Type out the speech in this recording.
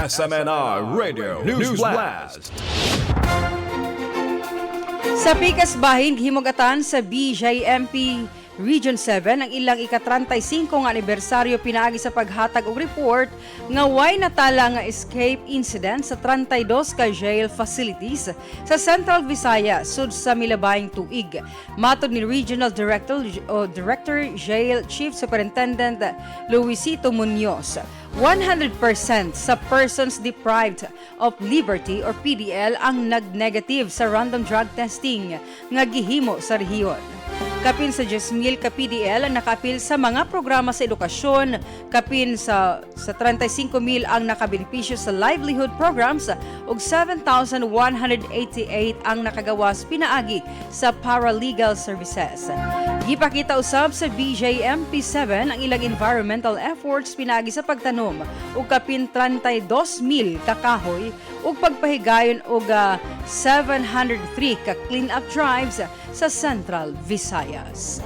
SMNR Radio News Blast. Sa pikas bahin, Gihimug-atan sa BJMP Region 7 ang ilang ika-35 nga anibersaryo pinaagi sa paghatag og report nga Walay Natala nga escape incident sa 32 ka jail facilities sa Central Visayas sud sa milabayng tuig. Matud ni Regional Director Jail Chief Superintendent Luisito Muñoz, 100% sa Persons Deprived of Liberty or PDL ang nag-negative sa random drug testing nga gihimo sa rehiyon. Kapin sa 10,000 ka PDL ang nakaapil sa mga programa sa edukasyon, kapin sa 35,000 ang nakabenepisyo sa livelihood programs ug 7,188 ang nakagawas pinaagi sa paralegal services. Gipakita usab sa BJMP-7 ang ilang environmental efforts pinaagi sa pagtanom ug kapin 32,000 ka kahoy ug pagpahigayon og 703 ka clean-up drives sa Central Visayas.